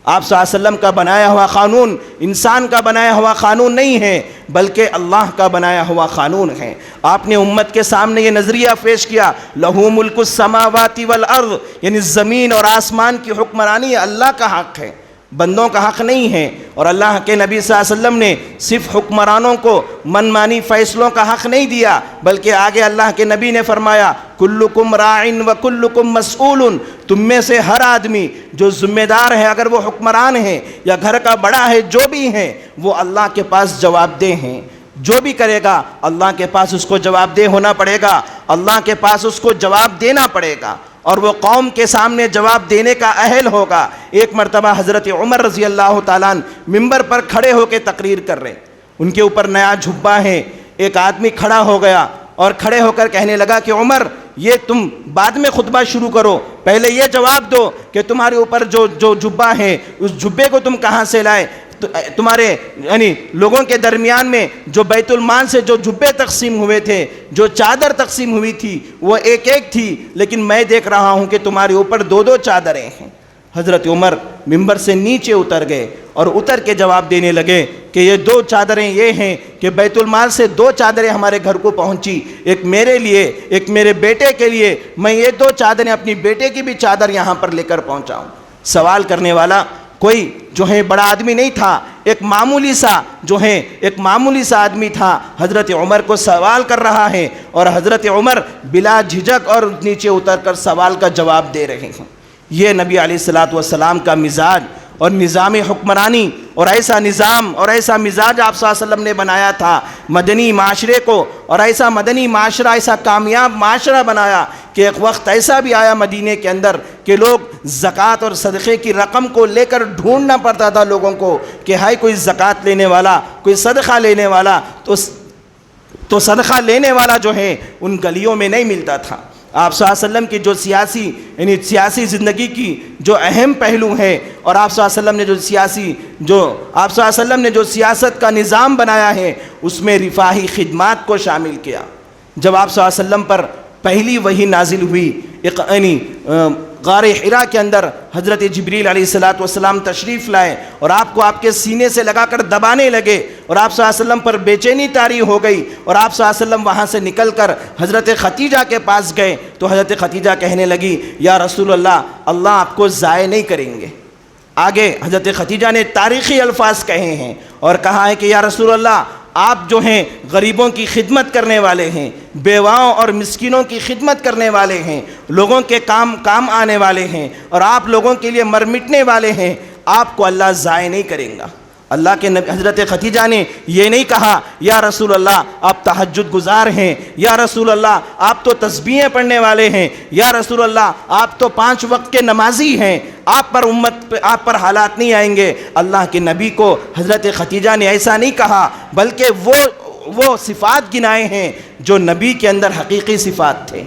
آپ صلی اللہ علیہ وسلم کا بنایا ہوا قانون انسان کا بنایا ہوا قانون نہیں ہے بلکہ اللہ کا بنایا ہوا قانون ہے۔ آپ نے امت کے سامنے یہ نظریہ پیش کیا، لَهُ مُلْكُ السَّمَاوَاتِ وَالْأَرْضِ، یعنی زمین اور آسمان کی حکمرانی اللہ کا حق ہے، بندوں کا حق نہیں ہے۔ اور اللہ کے نبی صلی اللہ علیہ وسلم نے صرف حکمرانوں کو من مانی فیصلوں کا حق نہیں دیا بلکہ آگے اللہ کے نبی نے فرمایا کلکم راعٍ وکلکم مسئول، تم میں سے ہر آدمی جو ذمہ دار ہے، اگر وہ حکمران ہے یا گھر کا بڑا ہے، جو بھی ہے وہ اللہ کے پاس جواب دہ ہیں۔ جو بھی کرے گا اللہ کے پاس اس کو جواب دہ ہونا پڑے گا، اللہ کے پاس اس کو جواب دینا پڑے گا اور وہ قوم کے سامنے جواب دینے کا اہل ہوگا۔ ایک مرتبہ حضرت عمر رضی اللہ تعالیٰ عنہ ممبر پر کھڑے ہو کے تقریر کر رہے، ان کے اوپر نیا جھبا ہے، ایک آدمی کھڑا ہو گیا اور کھڑے ہو کر کہنے لگا کہ عمر یہ تم بعد میں خطبہ شروع کرو، پہلے یہ جواب دو کہ تمہارے اوپر جو جھبا ہے اس جھبے کو تم کہاں سے لائے، تمہارے یعنی لوگوں کے درمیان میں جو بیت المال سے جو جھبے تقسیم ہوئے تھے، جو چادر تقسیم ہوئی تھی وہ ایک ایک تھی، لیکن میں دیکھ رہا ہوں کہ تمہارے اوپر دو دو چادریں ہیں۔ حضرت عمر ممبر سے نیچے اتر گئے اور اتر کے جواب دینے لگے کہ یہ دو چادریں یہ ہیں کہ بیت المال سے دو چادریں ہمارے گھر کو پہنچی، ایک میرے لیے ایک میرے بیٹے کے لیے، میں یہ دو چادریں اپنی بیٹے کی بھی چادر یہاں پر لے کر پہنچا ہوں۔ سوال کرنے والا کوئی جو ہے بڑا آدمی نہیں تھا، ایک معمولی سا آدمی تھا، حضرت عمر کو سوال کر رہا ہے، اور حضرت عمر بلا جھجک اور نیچے اتر کر سوال کا جواب دے رہے ہیں۔ یہ نبی علیہ الصلوۃ والسلام کا مزاج اور نظام حکمرانی، اور ایسا نظام اور ایسا مزاج آپ صلی اللہ علیہ وسلم نے بنایا تھا مدنی معاشرے کو، اور ایسا مدنی معاشرہ، ایسا کامیاب معاشرہ بنایا کہ ایک وقت ایسا بھی آیا مدینے کے اندر کہ لوگ زکوٰۃ اور صدقے کی رقم کو لے کر ڈھونڈنا پڑتا تھا لوگوں کو کہ ہائے کوئی زکوٰۃ لینے والا، کوئی صدقہ لینے والا، تو صدقہ لینے والا جو ہے ان گلیوں میں نہیں ملتا تھا۔ آپ صلی اللہ علیہ وسلم کی جو سیاسی زندگی کی جو اہم پہلو ہے، اور آپ صلی اللہ علیہ وسلم نے جو سیاست کا نظام بنایا ہے، اس میں رفاہی خدمات کو شامل کیا۔ جب آپ صلی اللہ علیہ وسلم پر پہلی وحی نازل ہوئی، غار حرا کے اندر حضرت جبریل علیہ السلام تشریف لائے اور آپ کو آپ کے سینے سے لگا کر دبانے لگے، اور آپ صلی اللہ علیہ وسلم پر بے چینی طاری ہو گئی، اور آپ صلی اللہ علیہ وسلم وہاں سے نکل کر حضرت خدیجہ کے پاس گئے، تو حضرت خدیجہ کہنے لگی یا رسول اللہ، اللہ آپ کو ضائع نہیں کریں گے۔ آگے حضرت خدیجہ نے تاریخی الفاظ کہے ہیں اور کہا ہے کہ یا رسول اللہ، آپ جو ہیں غریبوں کی خدمت کرنے والے ہیں، بیواؤں اور مسکینوں کی خدمت کرنے والے ہیں، لوگوں کے کام آنے والے ہیں، اور آپ لوگوں کے لیے مر مٹنے والے ہیں، آپ کو اللہ ضائع نہیں کریں گا۔ اللہ کے نبی حضرت خدیجہ نے یہ نہیں کہا یا رسول اللہ آپ تہجد گزار ہیں، یا رسول اللہ آپ تو تسبیحیں پڑھنے والے ہیں، یا رسول اللہ آپ تو 5 وقت کے نمازی ہیں، آپ پر حالات نہیں آئیں گے۔ اللہ کے نبی کو حضرت خدیجہ نے ایسا نہیں کہا، بلکہ وہ صفات گنائے ہیں جو نبی کے اندر حقیقی صفات تھے۔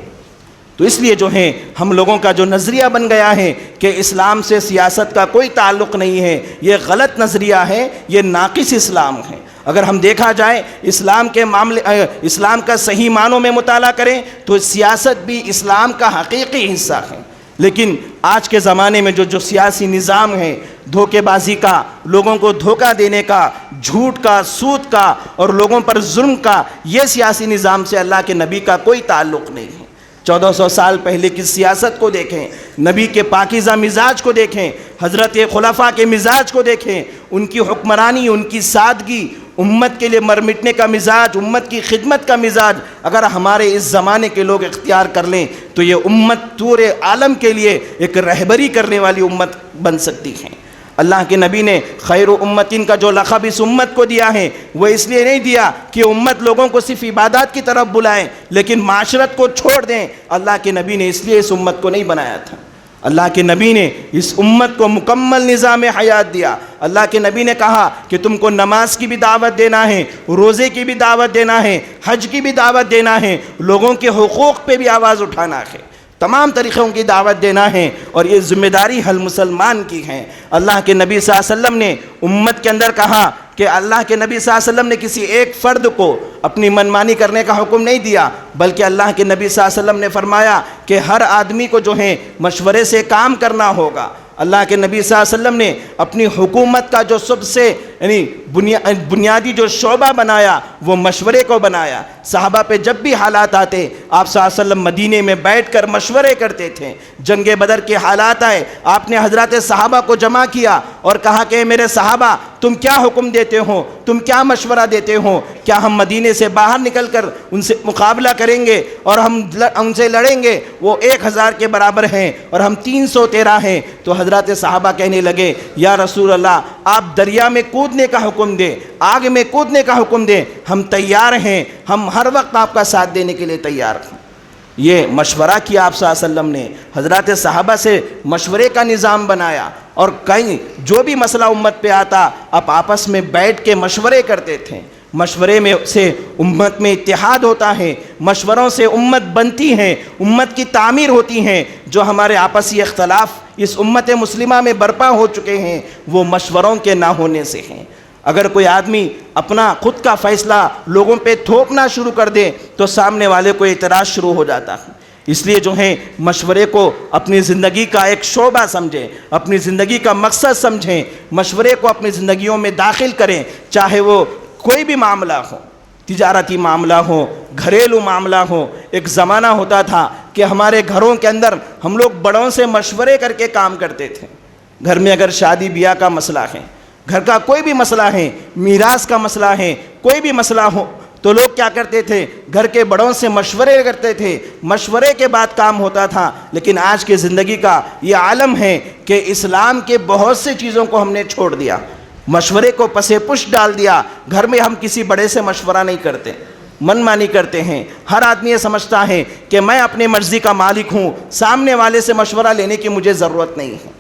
تو اس لیے جو ہے ہم لوگوں کا جو نظریہ بن گیا ہے کہ اسلام سے سیاست کا کوئی تعلق نہیں ہے، یہ غلط نظریہ ہے، یہ ناقص اسلام ہے۔ اگر ہم دیکھا جائے اسلام کا صحیح معنوں میں مطالعہ کریں تو سیاست بھی اسلام کا حقیقی حصہ ہے، لیکن آج کے زمانے میں جو سیاسی نظام ہے، دھوکے بازی کا، لوگوں کو دھوکہ دینے کا، جھوٹ کا، سود کا اور لوگوں پر ظلم کا، یہ سیاسی نظام سے اللہ کے نبی کا کوئی تعلق نہیں ہے۔ 1400 سال پہلے کی سیاست کو دیکھیں، نبی کے پاکیزہ مزاج کو دیکھیں، حضرت خلفاء کے مزاج کو دیکھیں، ان کی حکمرانی، ان کی سادگی، امت کے لیے مر مٹنے کا مزاج، امت کی خدمت کا مزاج اگر ہمارے اس زمانے کے لوگ اختیار کر لیں تو یہ امت پورے عالم کے لیے ایک رہبری کرنے والی امت بن سکتی ہے۔ اللہ کے نبی نے خیر امتین کا جو لقب اس امت کو دیا ہے، وہ اس لیے نہیں دیا کہ امت لوگوں کو صرف عبادات کی طرف بلائیں لیکن معاشرت کو چھوڑ دیں۔ اللہ کے نبی نے اس لیے اس امت کو نہیں بنایا تھا۔ اللہ کے نبی نے اس امت کو مکمل نظام حیات دیا۔ اللہ کے نبی نے کہا کہ تم کو نماز کی بھی دعوت دینا ہے، روزے کی بھی دعوت دینا ہے، حج کی بھی دعوت دینا ہے، لوگوں کے حقوق پہ بھی آواز اٹھانا ہے، تمام طریقوں کی دعوت دینا ہے، اور یہ ذمہ داری ہر مسلمان کی ہے۔ اللہ کے نبی صلی اللہ علیہ وسلم نے امت کے اندر کہا کہ اللہ کے نبی صلی اللہ علیہ وسلم نے کسی ایک فرد کو اپنی منمانی کرنے کا حکم نہیں دیا، بلکہ اللہ کے نبی صلی اللہ علیہ وسلم نے فرمایا کہ ہر آدمی کو جو ہے مشورے سے کام کرنا ہوگا۔ اللہ کے نبی صلی اللہ علیہ وسلم نے اپنی حکومت کا جو سب سے بنیادی جو شعبہ بنایا وہ مشورے کو بنایا۔ صحابہ پہ جب بھی حالات آتے آپ صلی اللہ علیہ وسلم مدینے میں بیٹھ کر مشورے کرتے تھے۔ جنگ بدر کے حالات آئے، آپ نے حضرات صحابہ کو جمع کیا اور کہا کہ میرے صحابہ تم کیا حکم دیتے ہو، تم کیا مشورہ دیتے ہو؟ کیا ہم مدینے سے باہر نکل کر ان سے مقابلہ کریں گے اور ہم ان سے لڑیں گے؟ وہ 1000 کے برابر ہیں اور ہم 313 ہیں۔ تو حضرات صحابہ کہنے لگے یا رسول اللہ آپ دریا میں کودنے کا حکم دیں، آگ میں کودنے کا حکم دیں، ہم تیار ہیں، ہم ہر وقت آپ کا ساتھ دینے کے لیے تیار ہیں۔ یہ مشورہ کیا آپ صلی اللہ علیہ وسلم نے، حضرات صحابہ سے مشورے کا نظام بنایا، اور کہیں جو بھی مسئلہ امت پہ آتا آپ آپس میں بیٹھ کے مشورے کرتے تھے۔ مشورے میں سے امت میں اتحاد ہوتا ہے، مشوروں سے امت بنتی ہے، امت کی تعمیر ہوتی ہے۔ جو ہمارے آپسی اختلاف اس امت مسلمہ میں برپا ہو چکے ہیں وہ مشوروں کے نہ ہونے سے ہیں۔ اگر کوئی آدمی اپنا خود کا فیصلہ لوگوں پہ تھوپنا شروع کر دے تو سامنے والے کو اعتراض شروع ہو جاتا ہے۔ اس لیے جو ہے مشورے کو اپنی زندگی کا ایک شعبہ سمجھیں، اپنی زندگی کا مقصد سمجھیں، مشورے کو اپنی زندگیوں میں داخل کریں، چاہے وہ کوئی بھی معاملہ ہو، تجارتی معاملہ ہو، گھریلو معاملہ ہو۔ ایک زمانہ ہوتا تھا کہ ہمارے گھروں کے اندر ہم لوگ بڑوں سے مشورے کر کے کام کرتے تھے، گھر میں اگر شادی بیاہ کا مسئلہ ہے، گھر کا کوئی بھی مسئلہ ہے، میراث کا مسئلہ ہے، کوئی بھی مسئلہ ہو، تو لوگ کیا کرتے تھے؟ گھر کے بڑوں سے مشورے کرتے تھے، مشورے کے بعد کام ہوتا تھا۔ لیکن آج کے زندگی کا یہ عالم ہے کہ اسلام کے بہت سے چیزوں کو ہم نے چھوڑ دیا، مشورے کو پس پش ڈال دیا۔ گھر میں ہم کسی بڑے سے مشورہ نہیں کرتے، من مانی کرتے ہیں۔ ہر آدمی یہ سمجھتا ہے کہ میں اپنی مرضی کا مالک ہوں، سامنے والے سے مشورہ لینے کی مجھے ضرورت نہیں ہے۔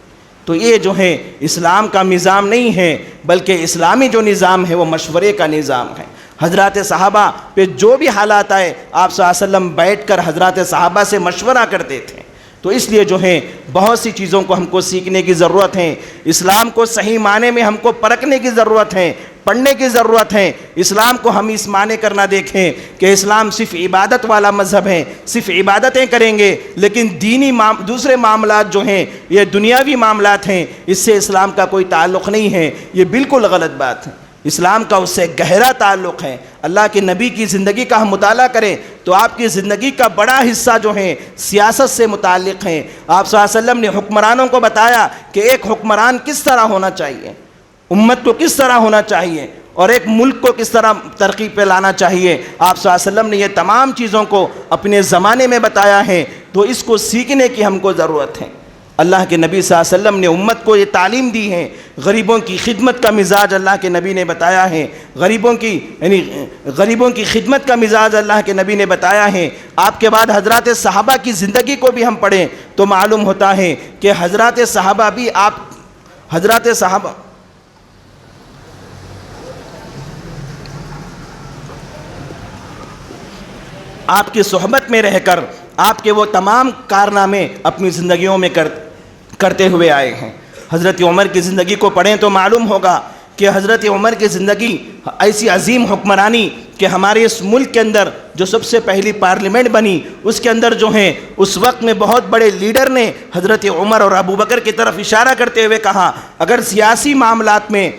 تو یہ جو ہے اسلام کا نظام نہیں ہے، بلکہ اسلامی جو نظام ہے وہ مشورے کا نظام ہے۔ حضرات صحابہ پہ جو بھی حالات آئے، آپ صلی اللہ علیہ وسلم بیٹھ کر حضرات صحابہ سے مشورہ کرتے تھے۔ تو اس لیے جو ہے بہت سی چیزوں کو ہم کو سیکھنے کی ضرورت ہے، اسلام کو صحیح معنی میں ہم کو پرکھنے کی ضرورت ہے، پڑھنے کی ضرورت ہے۔ اسلام کو ہم اس معنی کرنا دیکھیں کہ اسلام صرف عبادت والا مذہب ہے، صرف عبادتیں کریں گے، لیکن دینی دوسرے معاملات جو ہیں یہ دنیاوی معاملات ہیں، اس سے اسلام کا کوئی تعلق نہیں ہے۔ یہ بالکل غلط بات ہے۔ اسلام کا اس سے گہرا تعلق ہے۔ اللہ کے نبی کی زندگی کا ہم مطالعہ کریں تو آپ کی زندگی کا بڑا حصہ جو ہے سیاست سے متعلق ہے۔ آپ صلی اللہ علیہ وسلم نے حکمرانوں کو بتایا کہ ایک حکمران کس طرح ہونا چاہیے، امت کو کس طرح ہونا چاہیے، اور ایک ملک کو کس طرح ترقی پہ لانا چاہیے۔ آپ صلی اللہ علیہ وسلم نے یہ تمام چیزوں کو اپنے زمانے میں بتایا ہے، تو اس کو سیکھنے کی ہم کو ضرورت ہے۔ اللہ کے نبی صلی اللہ علیہ وسلم نے امت کو یہ تعلیم دی ہے، غریبوں کی خدمت کا مزاج اللہ کے نبی نے بتایا ہے، غریبوں کی خدمت کا مزاج اللہ کے نبی نے بتایا ہے۔ آپ کے بعد حضرات صحابہ کی زندگی کو بھی ہم پڑھیں تو معلوم ہوتا ہے کہ حضرات صحابہ آپ کی صحبت میں رہ کر آپ کے وہ تمام کارنامے اپنی زندگیوں میں کرتے ہوئے آئے ہیں۔ حضرت عمر کی زندگی کو پڑھیں تو معلوم ہوگا کہ حضرت عمر کی زندگی ایسی عظیم حکمرانی کہ ہمارے اس ملک کے اندر جو سب سے پہلی پارلیمنٹ بنی، اس کے اندر جو ہیں اس وقت میں بہت بڑے لیڈر نے حضرت عمر اور ابو بکر کی طرف اشارہ کرتے ہوئے کہا، اگر سیاسی معاملات میں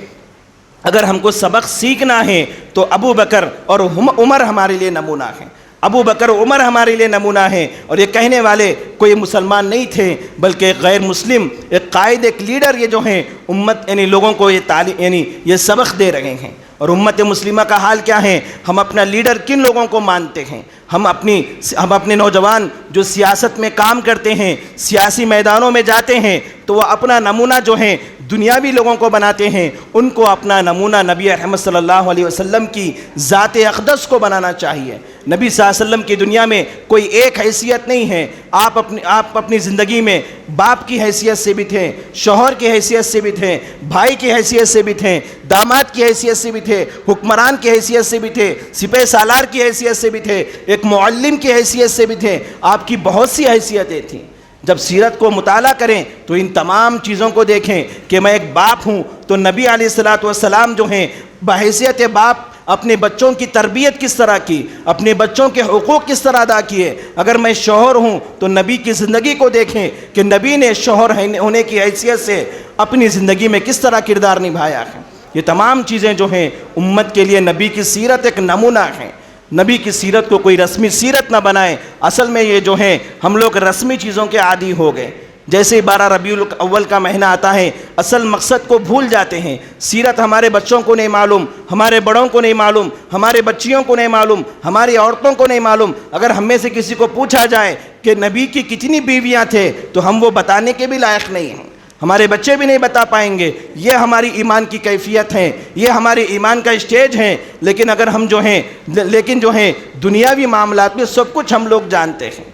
اگر ہم کو سبق سیکھنا ہے تو ابو بکر اور عمر ہمارے لیے نمونہ ہیں۔ ابو بکر عمر ہمارے لیے نمونہ ہیں۔ اور یہ کہنے والے کوئی مسلمان نہیں تھے، بلکہ ایک غیر مسلم، ایک قائد، ایک لیڈر، یہ جو ہیں امت لوگوں کو یہ تعلیم یہ سبق دے رہے ہیں۔ اور امت مسلمہ کا حال کیا ہے؟ ہم اپنا لیڈر کن لوگوں کو مانتے ہیں؟ ہم اپنے نوجوان جو سیاست میں کام کرتے ہیں، سیاسی میدانوں میں جاتے ہیں، تو وہ اپنا نمونہ جو ہے دنیاوی لوگوں کو بناتے ہیں، ان کو اپنا نمونہ نبی احمد صلی اللہ علیہ وسلم کی ذات اقدس کو بنانا چاہیے۔ نبی صلی اللہ علیہ وسلم کی دنیا میں کوئی ایک حیثیت نہیں ہے۔ آپ اپنی زندگی میں باپ کی حیثیت سے بھی تھے، شوہر کی حیثیت سے بھی تھے، بھائی کی حیثیت سے بھی تھے، داماد کی حیثیت سے بھی تھے، حکمران کی حیثیت سے بھی تھے، سپہ سالار کی حیثیت سے بھی تھے، ایک معلم کی حیثیت سے بھی تھے۔ آپ کی بہت سی حیثیتیں تھیں۔ جب سیرت کو مطالعہ کریں تو ان تمام چیزوں کو دیکھیں کہ میں ایک باپ ہوں تو نبی علیہ السلام جو ہیں بحیثیت باپ اپنے بچوں کی تربیت کس طرح کی، اپنے بچوں کے حقوق کس طرح ادا کیے۔ اگر میں شوہر ہوں تو نبی کی زندگی کو دیکھیں کہ نبی نے شوہر ہونے کی حیثیت سے اپنی زندگی میں کس طرح کردار نبھایا ہے۔ یہ تمام چیزیں جو ہیں امت کے لیے نبی کی سیرت ایک نمونہ ہے۔ نبی کی سیرت کو کوئی رسمی سیرت نہ بنائے۔ اصل میں یہ جو ہیں ہم لوگ رسمی چیزوں کے عادی ہو گئے۔ جیسے 12 ربیع الاول کا مہینہ آتا ہے، اصل مقصد کو بھول جاتے ہیں۔ سیرت ہمارے بچوں کو نہیں معلوم، ہمارے بڑوں کو نہیں معلوم، ہمارے بچیوں کو نہیں معلوم، ہماری عورتوں کو نہیں معلوم۔ اگر ہم میں سے کسی کو پوچھا جائے کہ نبی کی کتنی بیویاں تھے تو ہم وہ بتانے کے بھی لائق نہیں ہیں، ہمارے بچے بھی نہیں بتا پائیں گے۔ یہ ہماری ایمان کی کیفیت ہے، یہ ہمارے ایمان کا اسٹیج ہے۔ لیکن اگر ہم جو ہیں دنیاوی معاملات میں سب کچھ ہم لوگ جانتے ہیں،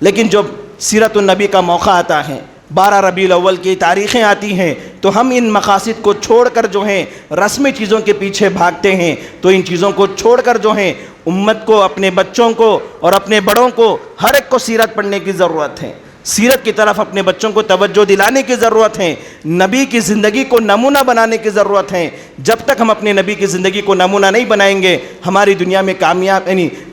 لیکن جب سیرت النبی کا موقع آتا ہے، 12 ربیع الاول کی تاریخیں آتی ہیں، تو ہم ان مقاصد کو چھوڑ کر جو ہیں رسمی چیزوں کے پیچھے بھاگتے ہیں۔ تو ان چیزوں کو چھوڑ کر جو ہیں امت کو، اپنے بچوں کو اور اپنے بڑوں کو، ہر ایک کو سیرت پڑھنے کی ضرورت ہے۔ سیرت کی طرف اپنے بچوں کو توجہ دلانے کی ضرورت ہے، نبی کی زندگی کو نمونہ بنانے کی ضرورت ہے۔ جب تک ہم اپنے نبی کی زندگی کو نمونہ نہیں بنائیں گے، ہماری دنیا میں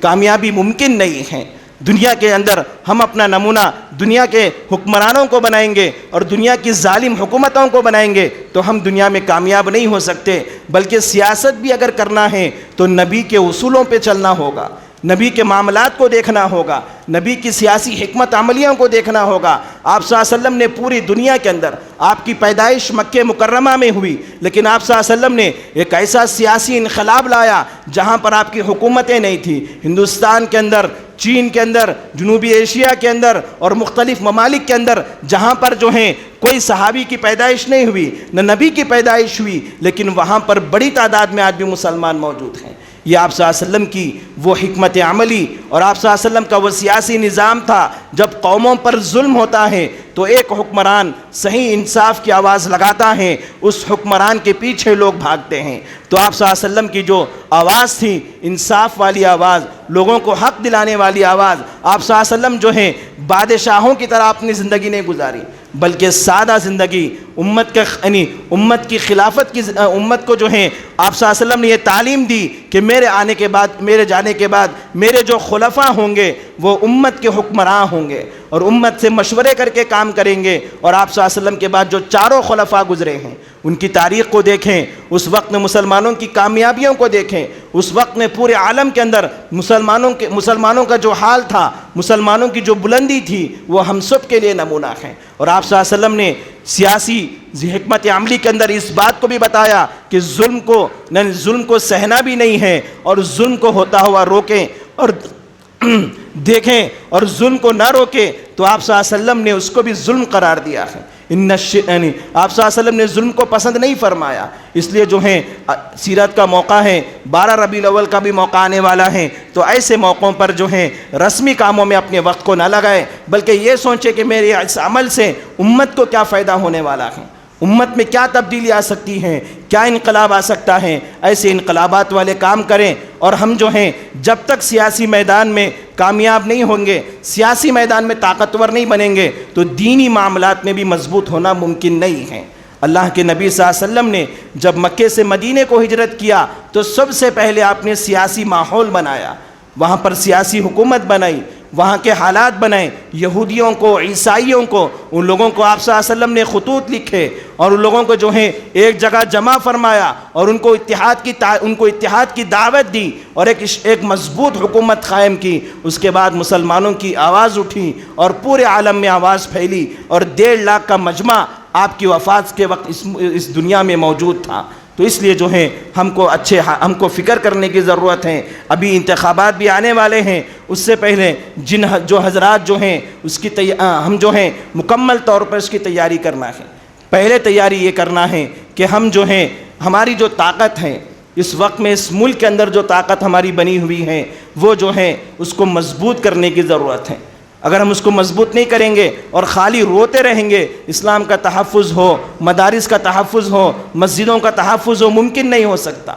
کامیابی ممکن نہیں ہے۔ دنیا کے اندر ہم اپنا نمونہ دنیا کے حکمرانوں کو بنائیں گے اور دنیا کی ظالم حکومتوں کو بنائیں گے تو ہم دنیا میں کامیاب نہیں ہو سکتے۔ بلکہ سیاست بھی اگر کرنا ہے تو نبی کے اصولوں پہ چلنا ہوگا، نبی کے معاملات کو دیکھنا ہوگا، نبی کی سیاسی حکمت عملیوں کو دیکھنا ہوگا۔ آپ صلی اللہ علیہ وسلم نے پوری دنیا کے اندر، آپ کی پیدائش مکہ مکرمہ میں ہوئی، لیکن آپ صلی اللہ علیہ وسلم نے ایک ایسا سیاسی انقلاب لایا جہاں پر آپ کی حکومتیں نہیں تھیں۔ ہندوستان کے اندر، چین کے اندر، جنوبی ایشیا کے اندر اور مختلف ممالک کے اندر جہاں پر جو ہیں کوئی صحابی کی پیدائش نہیں ہوئی، نہ نبی کی پیدائش ہوئی، لیکن وہاں پر بڑی تعداد میں آج بھی مسلمان موجود ہیں۔ یہ آپ صلی اللہ علیہ وسلم کی وہ حکمت عملی اور آپ صلی اللہ علیہ وسلم کا وہ سیاسی نظام تھا۔ جب قوموں پر ظلم ہوتا ہے تو ایک حکمران صحیح انصاف کی آواز لگاتا ہے، اس حکمران کے پیچھے لوگ بھاگتے ہیں۔ تو آپ صلی اللہ علیہ وسلم کی جو آواز تھی، انصاف والی آواز، لوگوں کو حق دلانے والی آواز، آپ صلی اللہ علیہ وسلم جو ہیں بادشاہوں کی طرح اپنی زندگی نہیں گزاری، بلکہ سادہ زندگی، امت کی خلافت کی امت کو جو ہیں آپ صلی اللہ علیہ وسلم نے یہ تعلیم دی کہ میرے آنے کے بعد، میرے جانے کے بعد میرے جو خلفاء ہوں گے وہ امت کے حکمراں ہوں گے اور امت سے مشورے کر کے کام کریں گے۔ اور آپ صلی اللہ علیہ وسلم کے بعد جو چاروں خلفاء گزرے ہیں ان کی تاریخ کو دیکھیں، اس وقت میں مسلمانوں کی کامیابیوں کو دیکھیں، اس وقت میں پورے عالم کے اندر مسلمانوں کا جو حال تھا، مسلمانوں کی جو بلندی تھی، وہ ہم سب کے لیے نمونہ ہیں۔ اور آپ صلی اللہ علیہ وسلم نے سیاسی حکمت عملی کے اندر اس بات کو بھی بتایا کہ ظلم کو سہنا بھی نہیں ہے اور ظلم کو ہوتا ہوا روکیں اور دیکھیں اور ظلم کو نہ روکیں، تو آپ صلی اللہ علیہ وسلم نے اس کو بھی ظلم قرار دیا ہے۔ آپ صلی اللہ علیہ وسلم نے ظلم کو پسند نہیں فرمایا۔ اس لیے جو ہیں سیرت کا موقع ہے، 12 ربیع الاول کا بھی موقع آنے والا ہے، تو ایسے موقعوں پر جو ہیں رسمی کاموں میں اپنے وقت کو نہ لگائے، بلکہ یہ سوچے کہ میرے اس عمل سے امت کو کیا فائدہ ہونے والا ہے، امت میں کیا تبدیلی آ سکتی ہے، کیا انقلاب آ سکتا ہے۔ ایسے انقلابات والے کام کریں، اور ہم جو ہیں جب تک سیاسی میدان میں کامیاب نہیں ہوں گے، سیاسی میدان میں طاقتور نہیں بنیں گے، تو دینی معاملات میں بھی مضبوط ہونا ممکن نہیں ہے۔ اللہ کے نبی صلی اللہ علیہ وسلم نے جب مکے سے مدینے کو ہجرت کیا تو سب سے پہلے آپ نے سیاسی ماحول بنایا، وہاں پر سیاسی حکومت بنائی، وہاں کے حالات بنائے، یہودیوں کو، عیسائیوں کو، ان لوگوں کو آپ صلی اللہ علیہ وسلم نے خطوط لکھے اور ان لوگوں کو جو ہیں ایک جگہ جمع فرمایا اور ان کو اتحاد کی دعوت دی اور ایک مضبوط حکومت قائم کی۔ اس کے بعد مسلمانوں کی آواز اٹھی اور پورے عالم میں آواز پھیلی اور 1.5 لاکھ کا مجمع آپ کی وفات کے وقت اس دنیا میں موجود تھا۔ تو اس لیے جو ہے ہم کو فکر کرنے کی ضرورت ہے۔ ابھی انتخابات بھی آنے والے ہیں، اس سے پہلے جو حضرات جو ہیں ہم جو ہیں مکمل طور پر اس کی تیاری کرنا ہے۔ پہلے تیاری یہ کرنا ہے کہ ہم جو ہیں ہماری جو طاقت ہے اس وقت میں، اس ملک کے اندر جو طاقت ہماری بنی ہوئی ہے، وہ جو ہے اس کو مضبوط کرنے کی ضرورت ہے۔ اگر ہم اس کو مضبوط نہیں کریں گے اور خالی روتے رہیں گے، اسلام کا تحفظ ہو، مدارس کا تحفظ ہو، مسجدوں کا تحفظ ہو، ممکن نہیں ہو سکتا۔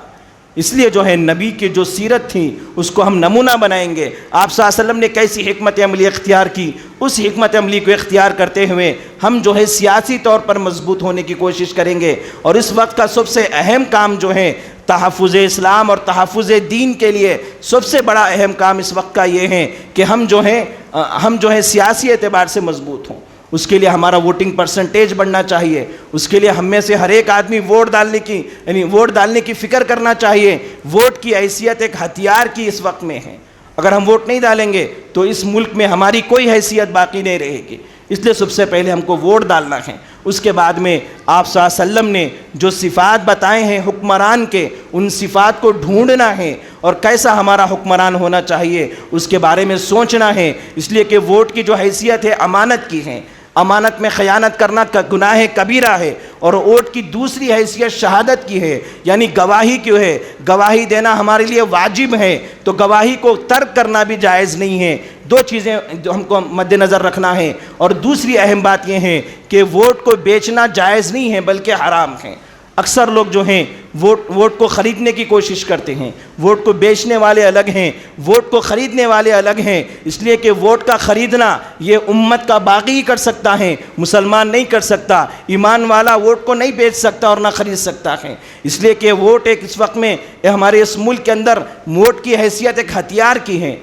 اس لیے جو ہے نبی کی جو سیرت تھی اس کو ہم نمونہ بنائیں گے۔ آپ صلی اللہ علیہ وسلم نے کیسی حکمت عملی اختیار کی، اس حکمت عملی کو اختیار کرتے ہوئے ہم جو ہے سیاسی طور پر مضبوط ہونے کی کوشش کریں گے۔ اور اس وقت کا سب سے اہم کام جو ہے تحفظ اسلام اور تحفظ دین کے لیے سب سے بڑا اہم کام اس وقت کا یہ ہے کہ ہم جو ہے سیاسی اعتبار سے مضبوط ہوں۔ اس کے لیے ہمارا ووٹنگ پرسنٹیج بڑھنا چاہیے، اس کے لیے ہم میں سے ہر ایک آدمی ووٹ ڈالنے کی فکر کرنا چاہیے۔ ووٹ کی حیثیت ایک ہتھیار کی اس وقت میں ہے، اگر ہم ووٹ نہیں ڈالیں گے تو اس ملک میں ہماری کوئی حیثیت باقی نہیں رہے گی۔ اس لیے سب سے پہلے ہم کو ووٹ ڈالنا ہے۔ اس کے بعد میں آپ صلی اللہ علیہ وسلم نے جو صفات بتائے ہیں حکمران کے، ان صفات کو ڈھونڈنا ہے اور کیسا ہمارا حکمران ہونا چاہیے اس کے بارے میں سوچنا ہے۔ اس لیے کہ ووٹ کی جو حیثیت ہے امانت کی ہے، امانت میں خیانت کرنا گناہ کبیرہ ہے، اور ووٹ کی دوسری حیثیت شہادت کی ہے، یعنی گواہی کی ہے۔ گواہی دینا ہمارے لیے واجب ہے، تو گواہی کو ترک کرنا بھی جائز نہیں ہے۔ 2 چیزیں جو ہم کو مد نظر رکھنا ہے۔ اور دوسری اہم بات یہ ہے کہ ووٹ کو بیچنا جائز نہیں ہے بلکہ حرام ہے۔ اکثر لوگ جو ہیں ووٹ کو خریدنے کی کوشش کرتے ہیں، ووٹ کو بیچنے والے الگ ہیں، ووٹ کو خریدنے والے الگ ہیں۔ اس لیے کہ ووٹ کا خریدنا یہ امت کا باغی ہی کر سکتا ہے، مسلمان نہیں کر سکتا۔ ایمان والا ووٹ کو نہیں بیچ سکتا اور نہ خرید سکتا ہے۔ اس لیے کہ ووٹ اس وقت میں ہمارے اس ملک کے اندر ووٹ کی حیثیت ایک ہتھیار کی ہے،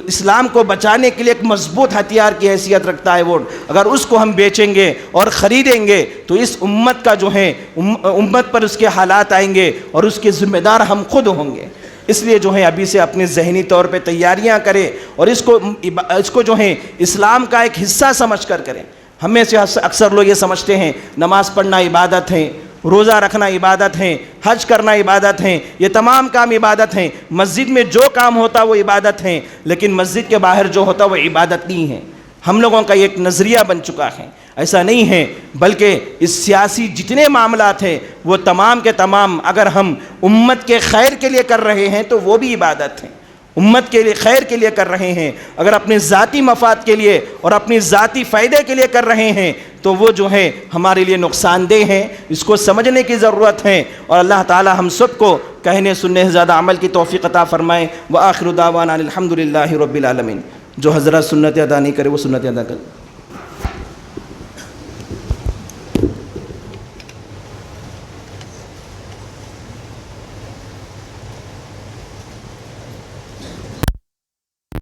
اسلام کو بچانے کے لیے ایک مضبوط ہتھیار کی حیثیت رکھتا ہے ووٹ۔ اگر اس کو ہم بیچیں گے اور خریدیں گے تو اس امت کا جو ہے امت پر اس کے حالات آئیں گے اور اس کے ذمہ دار ہم خود ہوں گے۔ اس لیے جو ہے ابھی سے اپنے ذہنی طور پہ تیاریاں کرے اور اس کو جو ہے اسلام کا ایک حصہ سمجھ کر کریں۔ ہم میں سے اکثر لوگ یہ سمجھتے ہیں نماز پڑھنا عبادت ہے، روزہ رکھنا عبادت ہے، حج کرنا عبادت ہے، یہ تمام کام عبادت ہیں، مسجد میں جو کام ہوتا وہ عبادت ہیں، لیکن مسجد کے باہر جو ہوتا وہ عبادت نہیں ہے۔ ہم لوگوں کا ایک نظریہ بن چکا ہے، ایسا نہیں ہے، بلکہ اس سیاسی جتنے معاملات ہیں وہ تمام کے تمام اگر ہم امت کے خیر کے لیے کر رہے ہیں تو وہ بھی عبادت ہیں، امت کے لیے خیر کے لیے کر رہے ہیں۔ اگر اپنے ذاتی مفاد کے لیے اور اپنی ذاتی فائدے کے لیے کر رہے ہیں تو وہ جو ہے ہمارے لیے نقصان دہ ہیں، اس کو سمجھنے کی ضرورت ہے۔ اور اللہ تعالی ہم سب کو کہنے سننے سے زیادہ عمل کی توفیق عطا فرمائے۔ وآخر دعوانا الحمدللہ رب العالمین۔ جو حضرات سنت ادا نہیں کرے وہ سنت ادا کرے۔